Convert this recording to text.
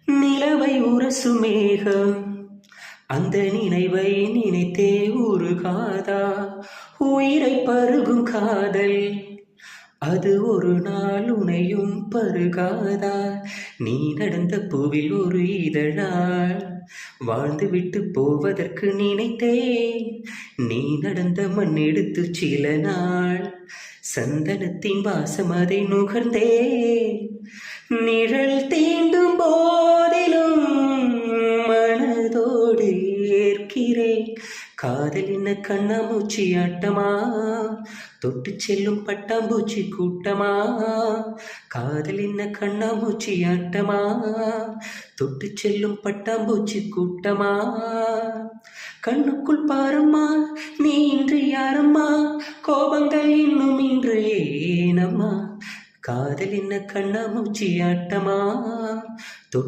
நிலவை உரசு மேகம் அந்த நினைவை நினைத்தே உருகாதா? உயிரை பருகும் காதல் அது ஒரு நாள் உனையும் பருகாதா? நீ நடந்த பூவில் ஒரு இதழால் வாழ்ந்து விட்டு போவதற்கு நினைத்தேன். நீ நடந்த மண் எடுத்து சில நாள் சந்தனத்தின் வாசம் அதை நுகர்ந்தேன். நிழல் தீண்டும் போதிலும் மனதோடு ஏற்கிறேன். காதல் என்ன கண்ணாமூச்சி ஆட்டமா? தொட்டு செல்லும் பட்டாம்பூச்சி கூட்டமா? காதல் என்ன கண்ணாமூச்சி ஆட்டமா? தொட்டு செல்லும் பட்டாம்பூச்சி கூட்டமா? கண்ணுக்குள் பாரம்மா, நீ இன்று யாரம்மா? கோபங்கள் இன்னும் இன்று ஏனம்மா? காதல் என்ன கண்ணாமூச்சி ஆட்டமா? தொட்டு